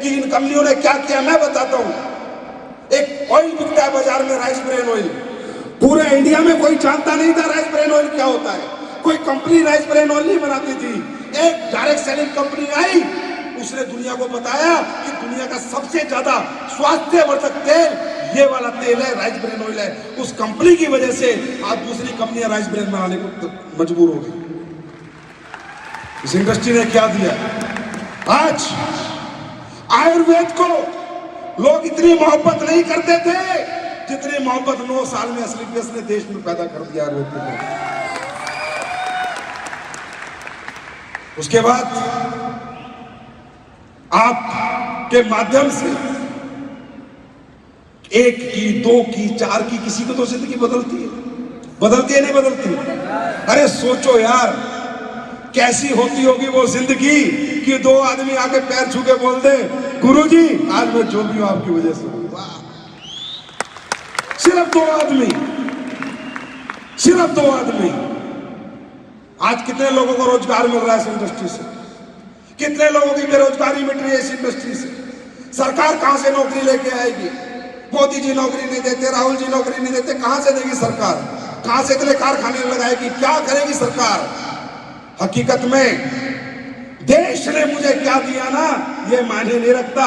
कि इन कंपनियों ने क्या किया मैं बताता हूं। एक ऑयल बिकता है बाजार में, राइस ब्रेन ऑयल। पूरे इंडिया में कोई जानता नहीं था राइस ब्रेन ऑयल क्या होता है। कोई कंपनी राइस ब्रेन ऑयल नहीं बनाती थी। एक डायरेक्ट सेलिंग कंपनी आई, उसने दुनिया को बताया कि दुनिया का सबसे ज्यादा स्वास्थ्यवर्धक तेल ये वाला तेल है, राइस ब्रेन ऑयल है। उस कंपनी की वजह से आज दूसरी कंपनियां राइस ब्रेन बनाने को मजबूर हो गई। इस इंडस्ट्री ने क्या दिया? आज आयुर्वेद को लोग इतनी मोहब्बत नहीं करते थे जितनी मोहब्बत 9 साल में एसलीपीएस ने देश में पैदा कर दिया आयुर्वेद को। उसके बाद आपके माध्यम से 1 की, 2 की, 4 की, किसी को तो जिंदगी बदलती है। बदलती है नहीं बदलती? अरे सोचो यार, कैसी होती होगी वो जिंदगी कि 2 आदमी आके पैर छू के बोल दे, गुरुजी आज मैं जो भी हूं आपकी वजह से हूं। सिर्फ 2 आदमी, सिर्फ 2 आदमी। आज कितने लोगों को रोजगार मिल रहा है इस इंडस्ट्री से? कितने लोगों की बेरोजगारी मिट रही है इस इंडस्ट्री से? सरकार कहां से नौकरी लेके आएगी? मोदी जी नौकरी नहीं देते, राहुल जी नौकरी नहीं देते, कहां से देगी सरकार? कहां से इतने कारखाने लगाएगी? क्या करेगी सरकार? हकीकत में देश ने मुझे क्या दिया ना, ये मायने नहीं रखता।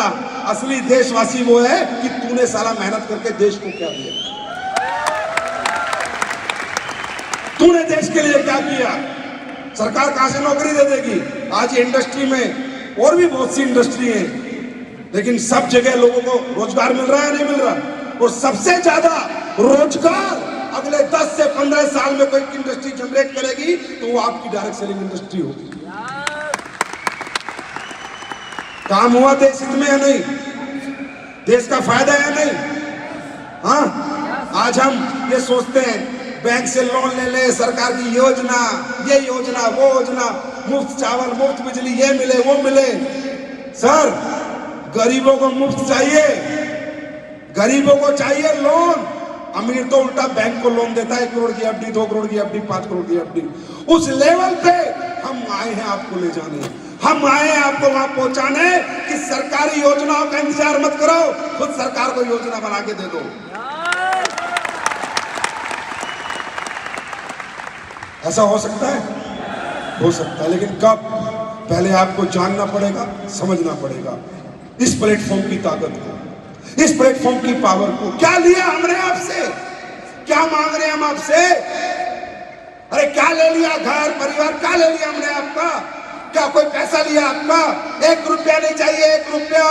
असली देशवासी वो है कि तूने सारा मेहनत करके देश को क्या दिया, तूने देश के लिए क्या किया। सरकार कहां से नौकरी दे देगी? आज इंडस्ट्री में और भी बहुत सी इंडस्ट्री है, लेकिन सब जगह लोगों को रोजगार मिल रहा है नहीं मिल रहा? और सबसे ज्यादा रोजगार अगले 10 से 15 साल में कोई इंडस्ट्री जनरेट करेगी तो वो आपकी डायरेक्ट सेलिंग इंडस्ट्री होगी। काम हुआ देश हित में है नहीं? देश का फायदा है नहीं? हाँ, आज हम ये सोचते हैं बैंक से लोन ले ले, सरकार की योजना, ये योजना, वो योजना, मुफ्त चावल, मुफ्त बिजली, ये मिले वो मिले। सर, गरीबों को मुफ्त चाहिए, गरीबों को चाहिए लोन। अमीर तो उल्टा बैंक को लोन देता है, 1 करोड़ की एफडी, 2 करोड़ की एफडी, 5 करोड़ की एफडी। उस लेवल पे हम आए हैं आपको ले जाने, हम आए हैं आपको वहां पहुंचाने कि सरकारी योजनाओं का इंतजार मत करो, खुद सरकार को योजना बना के दे दो। ऐसा हो सकता है? हो सकता है, लेकिन कब? पहले आपको जानना पड़ेगा, समझना पड़ेगा इस प्लेटफॉर्म की ताकत को, इस प्लेटफॉर्म की पावर को। क्या लिया हमने आपसे? क्या मांग रहे हैं हम आपसे? अरे क्या ले लिया? घर परिवार क्या ले लिया हमने आपका? क्या कोई पैसा लिया आपका? 1 रुपया नहीं चाहिए, 1 रुपया।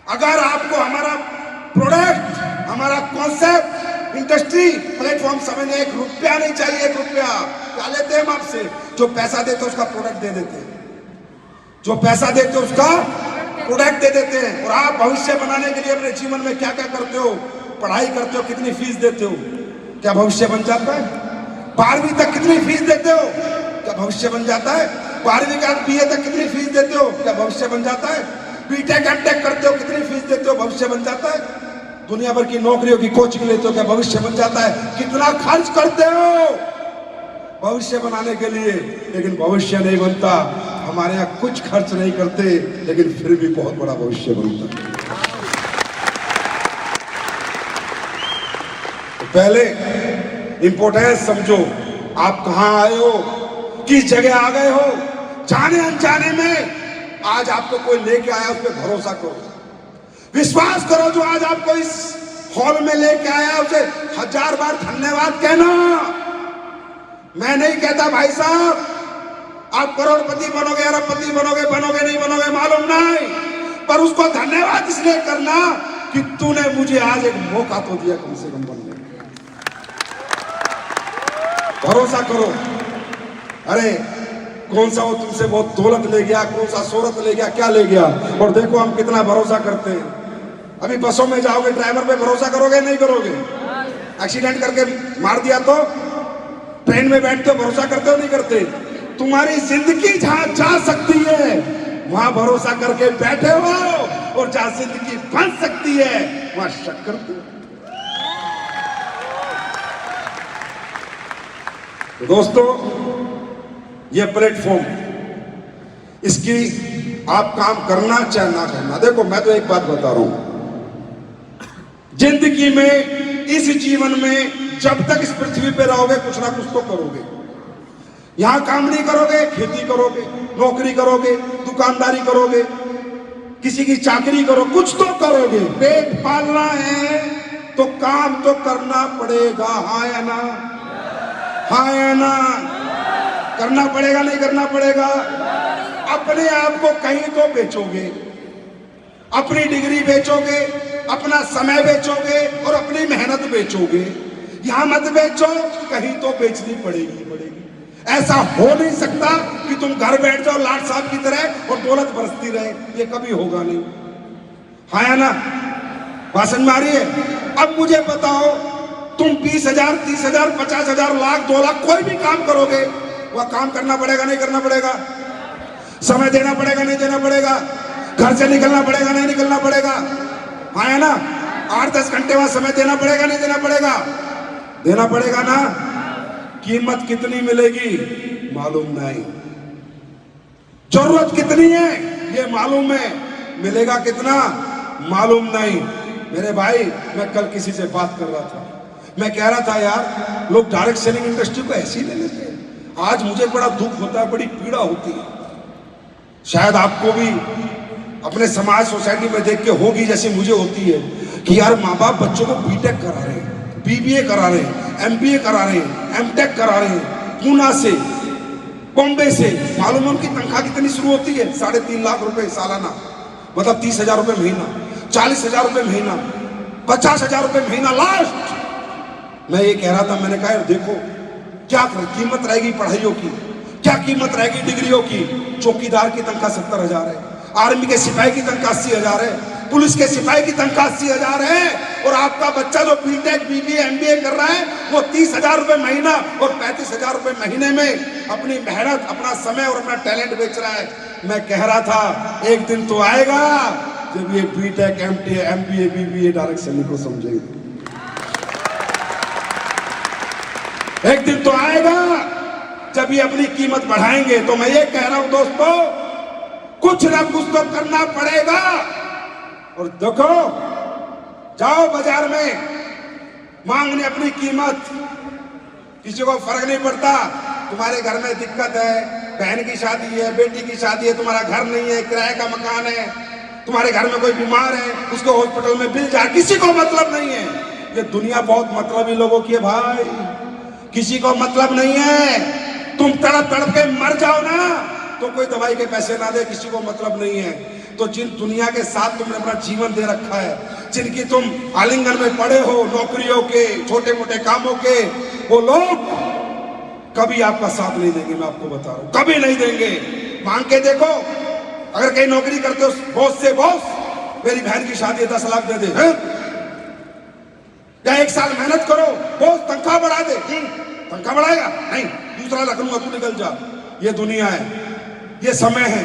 अगर आपको हमारा प्रोडक्ट, हमारा कॉन्सेप्ट, इंडस्ट्री, प्लेटफॉर्म समझने 1 रुपया नहीं चाहिए, 1 रुपया। क्या लेते हैं हम आपसे? जो पैसा देते उसका प्रोडक्ट दे देते हैं, जो पैसा देते उसका प्रोडक्ट दे देते हैं। और आप भविष्य बनाने के लिए अपने जीवन में क्या क्या करते हो? पढ़ाई करते हो, कितनी फीस देते हो? क्या भविष्य बन जाता है? 12वीं तक कितनी फीस देते हो? क्या भविष्य बन जाता है? 12वीं के बाद बीए तक कितनी फीस देते हो? क्या भविष्य बन जाता है? बीटेक एमटेक करते हो, कितनी फीस देते हो? भविष्य बन जाता है? दुनिया भर की नौकरियों की कोचिंग लेते हो, क्या भविष्य बन जाता है? कितना खर्च करते हो भविष्य बनाने के लिए, लेकिन भविष्य नहीं बनता। हमारे यहाँ कुछ खर्च नहीं करते, लेकिन फिर भी बहुत बड़ा भविष्य बनता है। तो पहले इंपॉर्टेंस समझो, आप कहां आए हो, किस जगह आ गए हो। जाने अनजाने में आज आपको कोई लेके आया, उस पर भरोसा करो, विश्वास करो। जो आज आपको इस हॉल में लेके आया उसे 1000 बार धन्यवाद कहना। मैं नहीं कहता भाई साहब आप करोड़पति बनोगे, अरबपति बनोगे, बनोगे नहीं बनोगे मालूम नहीं, पर उसको धन्यवाद इसलिए करना कि तूने मुझे आज एक मौका तो दिया कम से कम बनने। भरोसा करो। अरे कौन सा वो तुमसे बहुत दौलत ले गया, कौन सा शोहरत ले गया, क्या ले गया, और देखो हम कितना भरोसा करते हैं। अभी बसों में जाओगे, ड्राइवर पे भरोसा करोगे नहीं करोगे? एक्सीडेंट करके मार दिया तो? ट्रेन में बैठते हो, भरोसा करते हो नहीं करते? तुम्हारी जिंदगी जहां जा सकती है वहां भरोसा करके बैठे हो, और जहां जिंदगी बन सकती है वहां शक करते हो। तो दोस्तों, ये प्लेटफॉर्म, इसकी आप काम करना चाहे ना करना। देखो मैं तो एक बात बता रहा हूं, जिंदगी में, इस जीवन में जब तक इस पृथ्वी पे रहोगे कुछ ना कुछ तो करोगे। यहां काम नहीं करोगे, खेती करोगे, नौकरी करोगे, दुकानदारी करोगे, किसी की चाकरी करो, कुछ तो करोगे। पेट पालना है तो काम तो करना पड़ेगा, हाँ या ना? हाँ या ना? करना पड़ेगा, नहीं करना पड़ेगा? अपने आप को कहीं तो बेचोगे, अपनी डिग्री बेचोगे, अपना समय बेचोगे और अपनी मेहनत बेचोगे। यहां मत बेचो, कहीं तो बेचनी पड़ेगी। ऐसा हो नहीं सकता कि तुम घर बैठ जाओ लाट साहब की तरह और दौलत बरसती रहे, ये कभी होगा नहीं। हाँ या ना? बात समझ में आ रही है? अब मुझे बताओ, तुम 20,000, 30,000, 50,000, लाख, 2 लाख कोई भी काम करोगे, वह काम करना पड़ेगा, नहीं करना पड़ेगा? समय देना पड़ेगा, नहीं देना पड़ेगा? घर से निकलना पड़ेगा, नहीं निकलना पड़ेगा? हाँ या ना? 8-10 घंटे वहां समय देना पड़ेगा, नहीं देना पड़ेगा? देना पड़ेगा ना? कीमत कितनी मिलेगी मालूम नहीं, जरूरत कितनी है ये मालूम है, मिलेगा कितना मालूम नहीं। मेरे भाई, मैं कल किसी से बात कर रहा था, मैं कह रहा था यार लोग डायरेक्ट सेलिंग इंडस्ट्री को ऐसे ही ले लेते हैं। आज मुझे बड़ा दुख होता है, बड़ी पीड़ा होती है। शायद आपको भी अपने समाज सोसाइटी में देख के होगी जैसे मुझे होती है कि यार माँ बाप बच्चों को बीटेक करा रहे हैं, बीबीए करा रहे हैं, एमबीए करा रहे हैं, एमटेक करा रहे हैं, पूना से, बॉम्बे से। मालूम है उनकी तनख्वाह कितनी शुरू होती है? 3.5 लाख रुपए सालाना, मतलब 30,000 रुपए महीना, 40,000 रुपए महीना, 50,000 रुपए महीना लास्ट। मैं ये कह रहा था, मैंने कहा यार देखो क्या कीमत रहेगी पढ़ाइयों की, क्या कीमत रहेगी डिग्रियों की। चौकीदार की तनख्वाह 70,000 है, आर्मी के सिपाही की तनख्वाह 80,000 है, पुलिस के सिपाही की तनख्वाह 80,000 है, और आपका बच्चा जो बीटेक, बीबीए, एमबीए कर रहा है वो 30,000 रुपए महीना और 35,000 रुपए महीने में अपनी मेहनत, अपना समय और अपना टैलेंट बेच रहा है। मैं कह रहा था एक दिन तो आएगा जब ये BTech, MBA, BBA direct selling को समझेंगे। एक दिन तो आएगा जब ये अपनी कीमत बढ़ाएंगे। तो मैं ये कह रहा हूं दोस्तों, कुछ ना कुछ तो करना पड़ेगा। और देखो, जाओ बाजार में मांगने अपनी कीमत, किसी को फर्क नहीं पड़ता। तुम्हारे घर में दिक्कत है, बहन की शादी है, बेटी की शादी है, तुम्हारा घर नहीं है, किराए का मकान है, तुम्हारे घर में कोई बीमार है, उसको हॉस्पिटल में बिल जा, किसी को मतलब नहीं है। ये दुनिया बहुत मतलबी लोगों की है भाई, किसी को मतलब नहीं है। तुम तड़प तड़प के मर जाओ ना तो कोई दवाई के पैसे ना दे, किसी को मतलब नहीं है। तो जिन दुनिया के साथ तुमने अपना जीवन दे रखा है, जिनकी तुम आलिंगन में पड़े हो, नौकरियों के, छोटे मोटे कामों के, वो लोग कभी आपका साथ नहीं देंगे। मैं आपको बता रहा हूं, कभी नहीं देंगे। मांग के देखो, अगर कहीं नौकरी करते हो बॉस से, बॉस मेरी बहन की शादी है 10 लाख दे दे, या 1 साल मेहनत करो, बॉस तनख्वाह बढ़ा दे, तनख्वाह बढ़ाएगा नहीं, दूसरा रखूंगा, तू निकल जा। ये दुनिया है, ये समय है,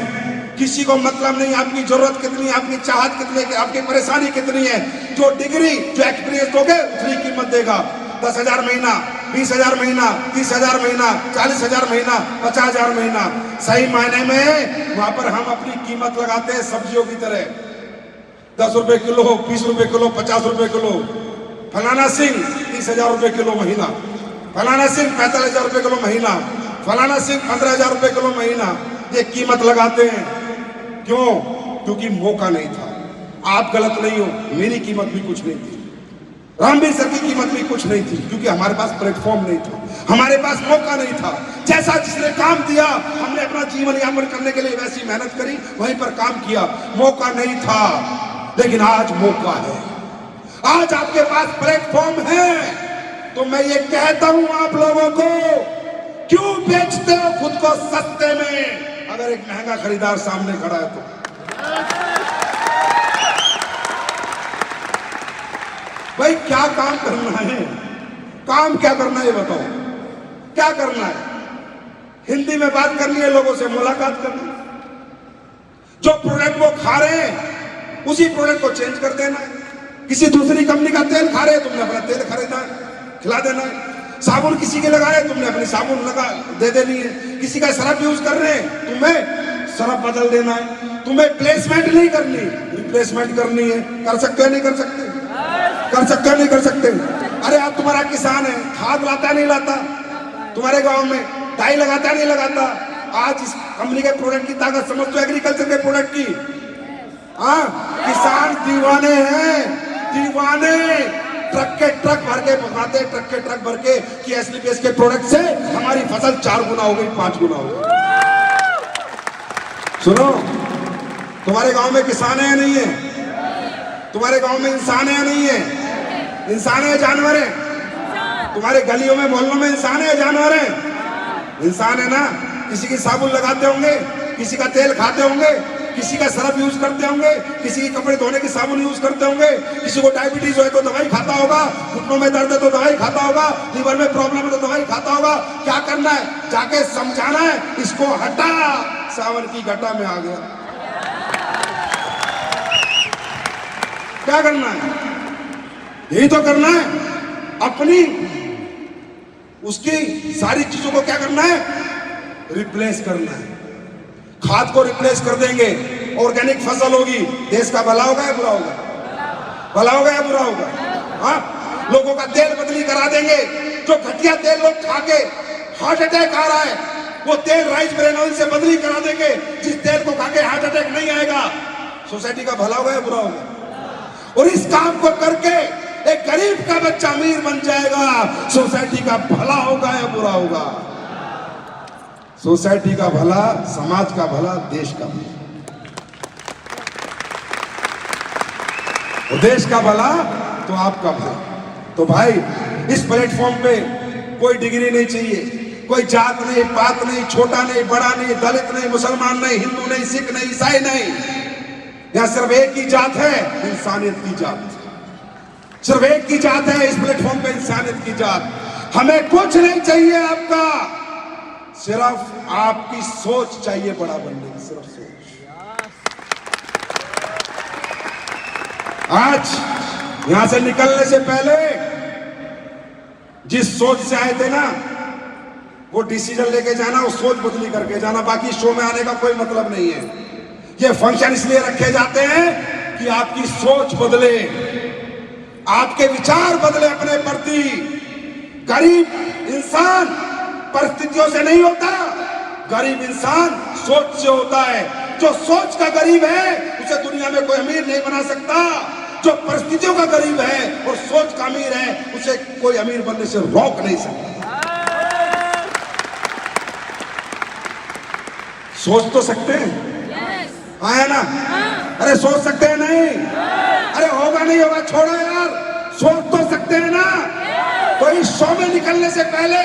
किसी को मतलब नहीं आपकी जरूरत कितनी है, आपकी चाहत कितनी है, आपकी परेशानी कितनी है। जो डिग्री, जो एक्सपीरियंस दोगे उतनी कीमत देगा। 10,000 महीना, 20,000 महीना, 30,000 महीना, 40,000 महीना, 50,000 महीना, सही मायने में वहां पर हम अपनी कीमत लगाते हैं सब्जियों की तरह। 10 रुपए किलो, 20 रुपए किलो, 50 रुपए किलो। फलाना सिंह 30,000 रुपए किलो महीना, फलाना सिंह 45,000 रुपए किलो महीना, फलाना सिंह 15,000 रुपए किलो महीना। ये कीमत लगाते हैं, क्यों? क्योंकि मौका नहीं था। आप गलत नहीं हो, मेरी कीमत भी कुछ नहीं थी, रामवीर सर की कीमत भी कुछ नहीं थी, क्योंकि हमारे पास प्लेटफॉर्म नहीं था, हमारे पास मौका नहीं था। जैसा जिसने काम दिया, हमने अपना जीवन यापन करने के लिए वैसी मेहनत करी, वहीं पर काम किया। मौका नहीं था, लेकिन आज मौका है, आज आपके पास प्लेटफॉर्म है। तो मैं ये कहता हूं आप लोगों को, क्यों बेचते हो खुद को सस्ते में अगर एक महंगा खरीदार सामने खड़ा है तो? भाई क्या काम करना है, काम क्या करना है बताओ, क्या करना है? हिंदी में बात करनी है, लोगों से मुलाकात करनी, जो प्रोडक्ट वो खा रहे हैं उसी प्रोडक्ट को चेंज कर देना है। किसी दूसरी कंपनी का तेल खा रहे हैं, तुमने अपना तेल खरीदा है, खिला देना है। साबुन किसी के लगा रहे, तुमने अपनी साबुन लगा दे देनी है। किसी का शराब यूज कर रहे हैं, तुम्हें सरफ बदल देना है, तुम्हें प्लेसमेंट नहीं करनी, रिप्लेसमेंट करनी है। कर सकते हैं नहीं कर सकते? कर सकते हैं नहीं कर सकते? अरे आप तुम्हारा किसान है, खाद लाता है नहीं लाता? तुम्हारे गांव में डाई लगाता है नहीं लगाता? आज इस कंपनी के प्रोडक्ट की ताकत समझते हो, एग्रीकल्चर के प्रोडक्ट की? हाँ, किसान दीवाने हैं, दीवाने। ट्रक के ट्रक भर के पकाते, ट्रक के ट्रक भर के कि एसलीपीएस के प्रोडक्ट से हमारी फसल 4 गुना हो गई, 5 गुना हो गई। सुनो, तुम्हारे गांव में किसान है या नहीं है? तुम्हारे गांव में इंसान है या नहीं है? इंसान है जानवर है? तुम्हारे गलियों में मोहल्लों में इंसान है जानवर है? इंसान है ना। किसी की साबुन लगाते होंगे, किसी का तेल खाते होंगे, किसी का सरफ यूज करते होंगे, किसी के कपड़े धोने की साबुन यूज करते होंगे, किसी को डायबिटीज हो तो दवाई खाता होगा, घुटनों में दर्द है तो दवाई खाता होगा, लीवर में प्रॉब्लम है तो दवाई खाता होगा। क्या करना है? जाके समझाना है, इसको हटा, सावन की घटा में आ गया। क्या करना है? यही तो करना है। अपनी उसकी सारी चीजों को क्या करना है? रिप्लेस करना है। खाद को रिप्लेस कर देंगे, ऑर्गेनिक फसल होगी, देश का भला होगा या बुरा होगा? भला होगा या बुरा होगा? हाँ, लोगों का तेल बदली करा देंगे। जो घटिया तेल लोग खा के हार्ट अटैक आ रहा है, वो तेल राइस ब्रेन ऑयल से बदली करा देंगे, जिस तेल को खा के हार्ट अटैक नहीं आएगा। सोसाइटी का भला होगा या बुरा होगा? और इस काम को करके एक गरीब का बच्चा अमीर बन जाएगा। सोसाइटी का भला होगा या बुरा होगा? सोसाइटी का भला, समाज का भला, देश का भला। और देश का भला तो आपका भला। तो भाई, इस प्लेटफॉर्म पे कोई डिग्री नहीं चाहिए, कोई जात नहीं, पात नहीं, छोटा नहीं, बड़ा नहीं, दलित नहीं, मुसलमान नहीं, हिंदू नहीं, सिख नहीं, ईसाई नहीं। यहां सिर्फ एक ही जात है, इंसानियत की जात। सिर्फ एक की जात है इस प्लेटफॉर्म पे, इंसानियत की जात। हमें कुछ नहीं चाहिए आपका, सिर्फ आपकी सोच चाहिए बड़ा बनने की, सिर्फ सोच। आज यहां से निकलने से पहले जिस सोच से आए थे ना, वो डिसीजन लेके जाना, उस सोच बदली करके जाना। बाकी शो में आने का कोई मतलब नहीं है। ये फंक्शन इसलिए रखे जाते हैं कि आपकी सोच बदले, आपके विचार बदले अपने प्रति। गरीब इंसान परिस्थितियों से नहीं होता, गरीब इंसान सोच से होता है। जो सोच का गरीब है उसे दुनिया में कोई अमीर नहीं बना सकता। जो परिस्थितियों का गरीब है और सोच का अमीर है, उसे कोई अमीर बनने से रोक नहीं सकता। सोच तो सकते हैं, हाँ है ना? अरे सोच सकते हैं नहीं? अरे होगा नहीं होगा छोड़ो यार, सोच तो सकते हैं ना? तो इस शो में निकलने से पहले,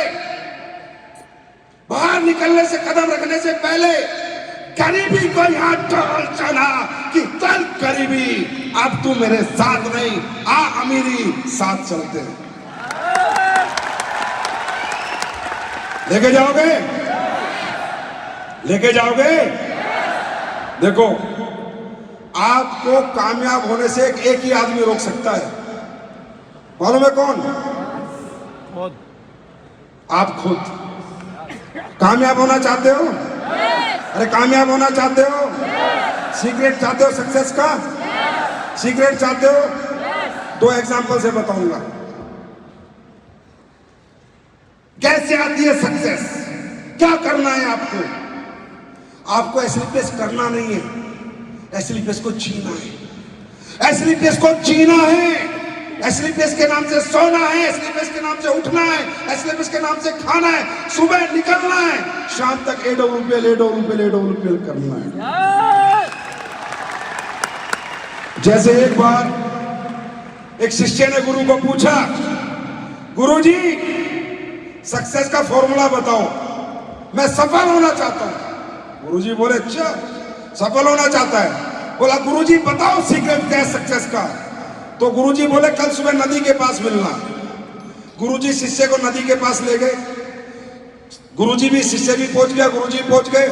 बाहर निकलने से, कदम रखने से पहले गरीबी को यहाँ डाल चला कि चल गरीबी, अब तू मेरे साथ नहीं, आ अमीरी, साथ चलते हैं। लेके जाओगे? लेके जाओगे? देखो, आपको कामयाब होने से एक ही आदमी रोक सकता है, मालूम है कौन? खुद। आप खुद। कामयाब होना चाहते हो? अरे कामयाब होना चाहते हो? सीक्रेट चाहते हो सक्सेस का? सीक्रेट चाहते हो? 2 एग्जांपल से बताऊंगा कैसे आती है सक्सेस। क्या करना है आपको? आपको एसलीपीएस करना नहीं है, एसलीपीएस को जीना है। एसलीपीएस को जीना है, एसलीपीएस के नाम से सोना है, एसलीपीएस के नाम से उठना है, एसलीपीएस के नाम से खाना है, सुबह निकलना है, शाम तक AWL करना है। जैसे एक बार एक शिष्य ने गुरु को पूछा, गुरुजी सक्सेस का फॉर्मूला बताओ, मैं सफल होना चाहता हूं। गुरुजी बोले, अच्छा सफल होना चाहता है? बोला, गुरुजी बताओ सीक्रेट क्या है सक्सेस का। तो गुरुजी बोले, कल सुबह नदी के पास मिलना। गुरुजी शिष्य को नदी के पास ले गए। गुरुजी भी, शिष्य भी पहुंच गया, गुरुजी पहुंच गए।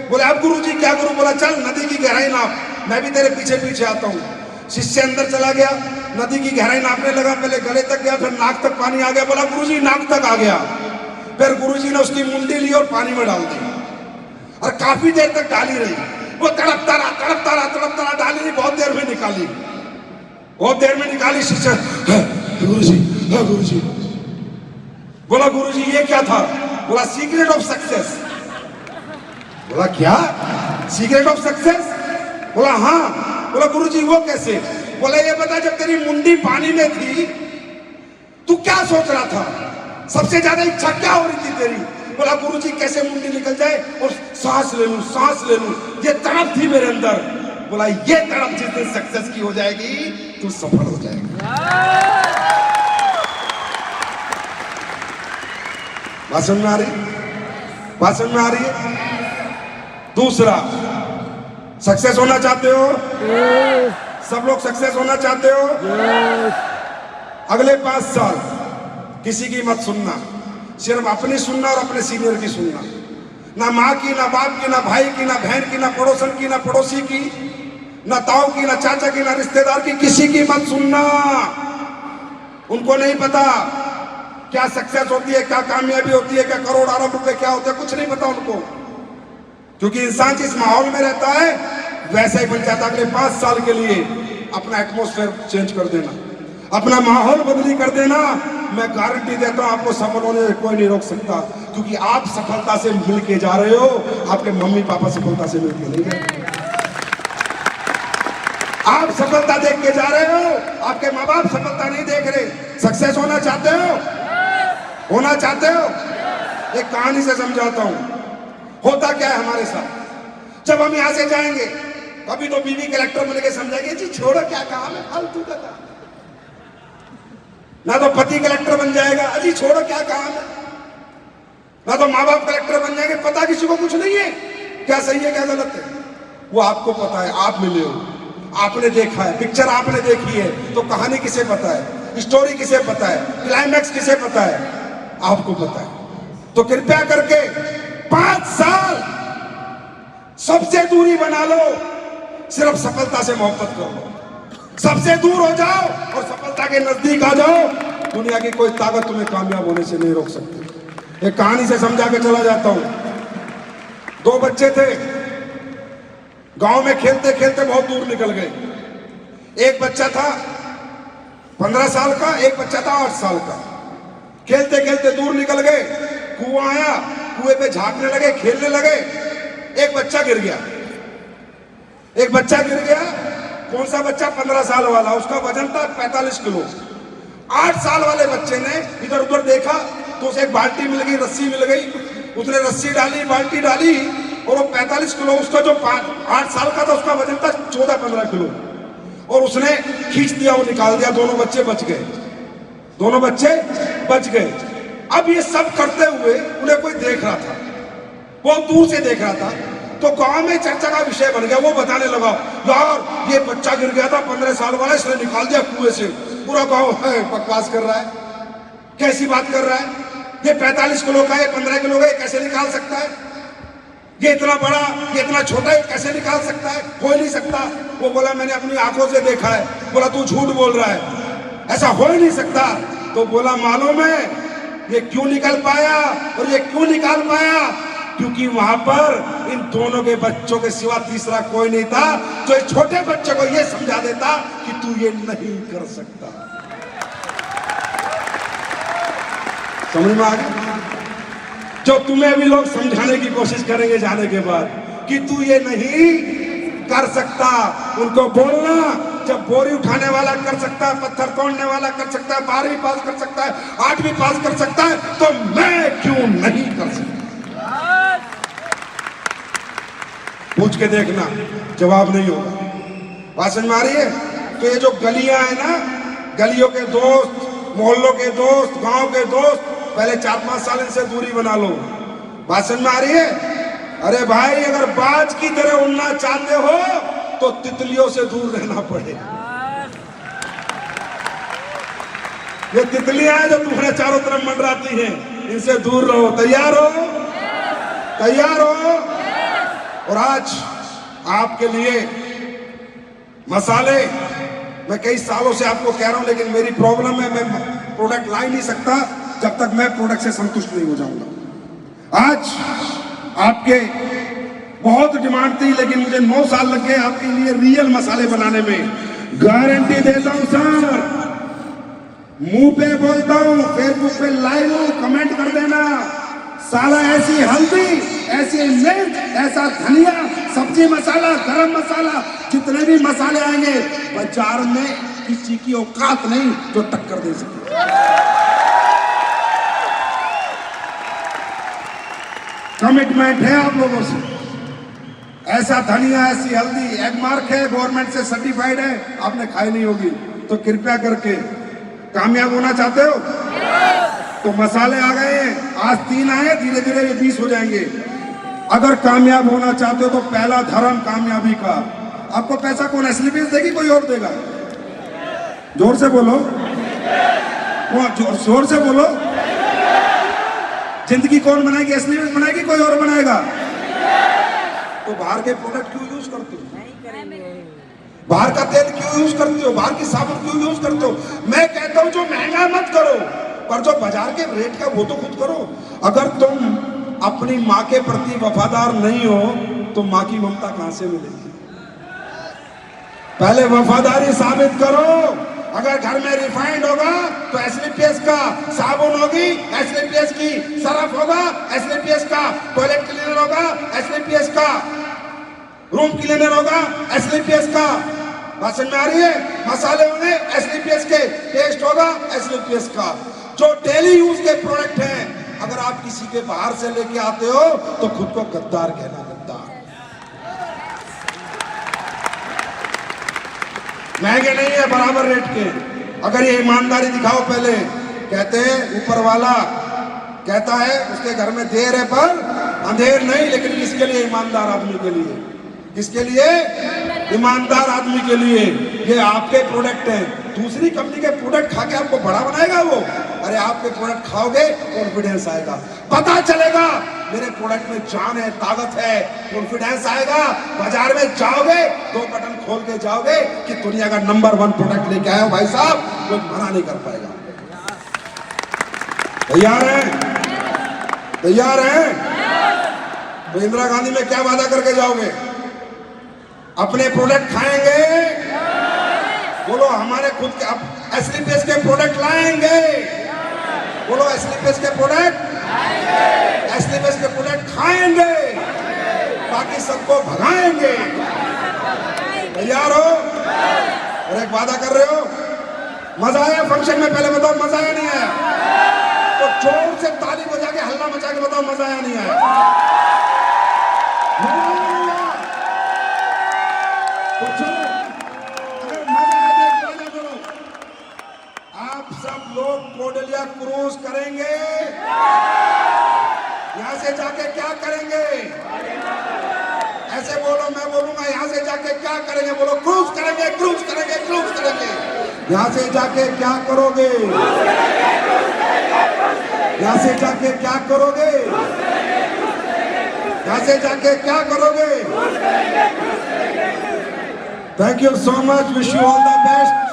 बोले, अब गुरुजी क्या करूं? बोला, चल नदी की गहराई नाप, मैं भी तेरे पीछे पीछे आता हूं। शिष्य अंदर चला गया, नदी की गहराई नापने लगा। पहले गले तक गया, फिर नाक तक पानी आ गया। बोला, गुरुजी नाक तक आ गया। फिर गुरुजी ने उसकी मुंडी ली और पानी में डाल दी। और काफी देर तक डाली रही। वो तड़पता रहा डाली नहीं, बहुत देर में निकाली, बहुत देर में निकाली। शिष्य गुरुजी, गुरुजी। बोला गुरुजी ये क्या था? बोला सीक्रेट ऑफ सक्सेस। बोला क्या सीक्रेट ऑफ सक्सेस? बोला हाँ। बोला गुरुजी वो कैसे? बोला ये बता, जब तेरी मुंडी पानी में थी तू क्या सोच रहा था? सबसे ज्यादा इच्छा क्या हो रही थी तेरी? बोला गुरुजी कैसे मुंडी निकल जाए और सांस ले लूं, सांस ले लूं, ये तड़प थी मेरे अंदर। बोला ये तड़प जिस दिन सक्सेस की हो जाएगी तू सफल हो जाएगा। बात समझ में आ रही? बात समझ में आ रही है? दूसरा, सक्सेस होना चाहते हो? सब लोग सक्सेस होना चाहते हो? अगले 5 साल किसी की मत सुनना, सिर्फ अपनी सुनना और अपने सीनियर की सुनना। ना माँ की, ना बाप की, ना भाई की, ना बहन की, ना पड़ोसन की, ना पड़ोसी की, ना ताऊ की, ना चाचा की, ना रिश्तेदार की, किसी की मत सुनना। उनको नहीं पता क्या सक्सेस होती है, क्या कामयाबी होती है, क्या करोड़ अरब रुपए क्या होते हैं, कुछ नहीं पता उनको। क्योंकि इंसान जिस माहौल में रहता है वैसा ही बन जाता है। अगले 5 साल के लिए अपना एटमॉस्फेयर चेंज कर देना, अपना माहौल बदली कर देना। मैं गारंटी देता हूं आपको सफल होने से कोई नहीं रोक सकता, क्योंकि आप सफलता से मिल के जा रहे हो, आपके मम्मी पापा सफलता से मिल के नहीं गए। आप सफलता देख के जा रहे हो, आपके माँ बाप सफलता नहीं देख रहे। सक्सेस होना चाहते हो? होना चाहते हो? एक कहानी से समझाता हूं। होता क्या है हमारे साथ, जब हम यहां से जाएंगे कभी तो बीवी कलेक्टर मिल के समझाएंगे जी छोड़ो क्या काम है, फालतू का काम। ना तो पति कलेक्टर बन जाएगा, अजी छोड़ो क्या काम है। ना तो माँ बाप कलेक्टर बन जाएंगे, पता किसी को कुछ नहीं है क्या सही है क्या गलत है। वो आपको पता है, आप मिले हो, आपने देखा है, पिक्चर आपने देखी है, तो कहानी किसे पता है, स्टोरी किसे पता है, क्लाइमैक्स किसे पता है, आपको पता है। तो कृपया करके 5 साल सबसे दूरी बना लो, सिर्फ सफलता से मोहब्बत कर लो, सबसे दूर हो जाओ और सफलता के नजदीक आ जाओ। दुनिया की कोई ताकत तुम्हें कामयाब होने से नहीं रोक सकती। एक कहानी से समझा के चला जाता हूं। 2 बच्चे थे, गांव में खेलते खेलते बहुत दूर निकल गए। एक बच्चा था 15 साल का, एक बच्चा था 8 साल का। खेलते खेलते दूर निकल गए, कुआं आया, कुएं पे झांकने लगे, खेलने लगे। एक बच्चा गिर गया, एक बच्चा गिर गया। कौन सा बच्चा? 15 साल वाला, उसका वजन था 45 किलो। 8 साल वाले बच्चे ने इधर उधर देखा तो उसे एक बाल्टी मिल गई, रस्सी मिल गई। उसने रस्सी डाली, बाल्टी डाली और वो 45 किलो, उसका जो 8 साल का था उसका वजन था 14-15 किलो, और उसने खींच दिया, वो निकाल दिया। दोनों बच्चे बच गए, दोनों बच्चे बच गए। अब ये सब करते हुए उन्हें कोई देख रहा था, बहुत दूर से देख रहा था, तो गांव में चर्चा का विषय बन गया। वो बताने लगा, यार ये बच्चा गिर गया था 15 साल वाला, इसने निकाल दिया कुएं से। पूरा गांव है बकवास कर रहा है, कैसी बात कर रहा है, ये 45 किलो का है, 15 किलो का है, कैसे निकाल सकता है? ये इतना बड़ा, ये इतना छोटा है, कैसे निकाल सकता है? हो ही नहीं सकता। वो बोला मैंने अपनी आंखों से देखा है। बोला तू झूठ बोल रहा है, ऐसा हो ही नहीं सकता। तो बोला मालूम है ये क्यों निकल पाया और ये क्यों निकाल पाया? क्योंकि वहां पर इन दोनों के बच्चों के सिवा तीसरा कोई नहीं था जो इस छोटे बच्चे को ये समझा देता कि तू ये नहीं कर सकता। समझ में आ गया? जो तुम्हें भी लोग समझाने की कोशिश करेंगे जाने के बाद कि तू ये नहीं कर सकता, उनको बोलना जब बोरी उठाने वाला कर सकता है, पत्थर तोड़ने वाला कर सकता है, 12वीं पास कर सकता है, 8वीं पास कर सकता है, तो मैं क्यों नहीं कर सकता? पूछ के देखना, जवाब नहीं होगा। बात समझ में आ रही है? तो ये जो गलियां है ना, गलियों के दोस्त, मोहल्लों के दोस्त, गांव के दोस्त, पहले 4-5 साल इनसे दूरी बना लो। बात समझ में आ रही है? अरे भाई अगर बाज की तरह उड़ना चाहते हो तो तितलियों से दूर रहना पड़ेगा। ये तितलियां हैं जो तुम्हारे चारों तरफ मंडराती हैं, इनसे दूर रहो। तैयार हो? तैयार हो? और आज आपके लिए मसाले, मैं कई सालों से आपको कह रहा हूं, लेकिन मेरी प्रॉब्लम है, मैं प्रोडक्ट ला ही नहीं सकता जब तक मैं प्रोडक्ट से संतुष्ट नहीं हो जाऊंगा। आज आपके बहुत डिमांड थी, लेकिन मुझे 9 साल लग गए आपके लिए रियल मसाले बनाने में। गारंटी देता हूं सर, मुंह पे बोलता हूं, फेसबुक पे लाइव हूं, कमेंट कर देना। साला ऐसी हल्दी, ऐसी मिर्च, ऐसा धनिया, सब्जी मसाला, गरम मसाला, जितने भी मसाले आएंगे बाजार में किसी की औकात नहीं जो टक्कर दे सके। कमिटमेंट है आप लोगों से। ऐसा धनिया, ऐसी हल्दी, एग मार्क है, गवर्नमेंट से सर्टिफाइड है, आपने खाई नहीं होगी। तो कृपया करके, कामयाब होना चाहते हो तो मसाले आ गए हैं, आज 3 आए, धीरे धीरे ये 20 हो जाएंगे। अगर कामयाब होना चाहते हो तो पहला धर्म कामयाबी का। आपको पैसा कौन असली बेच देगी, कोई और देगा? जोर से बोलो, जोर से बोलो। जिंदगी कौन बनाएगी? असली बेच बनाएगी, कोई और बनाएगा? तो बाहर के प्रोडक्ट क्यों यूज करते हो? बाहर का तेल क्यों यूज करते हो? बाहर की साबुन क्यों यूज करते हो? मैं कहता हूं जो महंगा मत करो, पर जो बाजार के रेट का वो तो खुद करो। अगर तुम अपनी माँ के प्रति वफादार नहीं हो तो माँ की ममता कहां से मिलेगी? पहले वफादारी साबित करो। अगर घर में रिफाइंड होगा तो एसलीपीएस का, साबुन होगी एसलीपीएस की, सरफ होगा एसलीपीएस का, टॉयलेट क्लीनर होगा एसलीपीएस का, रूम क्लीनर होगा एसलीपीएस का। बात समझ में आ रही है? मसाले होंगे एसलीपीएस के, टेस्ट होगा एसलीपीएस का। जो डेली यूज के प्रोडक्ट हैं, अगर आप किसी के बाहर से लेके आते हो तो खुद को गद्दार कहना। गद्दार महंगे नहीं है, बराबर रेट के। अगर ये ईमानदारी दिखाओ पहले। कहते हैं ऊपर वाला कहता है उसके घर में देर है पर अंधेर नहीं, लेकिन किसके लिए? ईमानदार आदमी के लिए। किसके लिए? ईमानदार आदमी के लिए। ये आपके प्रोडक्ट हैं। दूसरी कंपनी के प्रोडक्ट खा के आपको बड़ा बनाएगा वो? अरे आपके प्रोडक्ट खाओगे, कॉन्फिडेंस आएगा, पता चलेगा मेरे प्रोडक्ट में जान है, ताकत है, कॉन्फिडेंस आएगा। बाजार में जाओगे, 2 बटन खोल के जाओगे कि दुनिया का नंबर 1 प्रोडक्ट लेके आए हो भाई साहब, कोई मना नहीं कर पाएगा। तैयार है? तैयार है? तो इंदिरा गांधी में क्या वादा करके जाओगे? अपने प्रोडक्ट खाएंगे, बोलो हमारे खुद के एसलीपीएस के प्रोडक्ट लाएंगे, बोलो एसलीपीएस के प्रोडक्ट, एसलीपीएस के प्रोडक्ट खाएंगे, बाकी सबको भगाएंगे। तैयार हो? और एक वादा कर रहे हो? मजा आया फंक्शन में? पहले बताओ मजा आया नहीं आया? तो जोर से ताली बजा के, हल्ला मचा के बताओ मजा आया नहीं आया? तो चलो, अगर मजा आया तो एक वादा करो, आप सब लोग कोडलिया क्रूज करेंगे। यहां से जाके क्या करेंगे? ऐसे बोलो, मैं बोलूंगा यहां से जाके क्या करेंगे, बोलो क्रूज करेंगे, क्रूज करेंगे, क्रूज करेंगे। यहां से जाके क्या करोगे? यहां से जाके क्या करोगे? यहां से जाके क्या करोगे? Thank you so much, wish you all the best.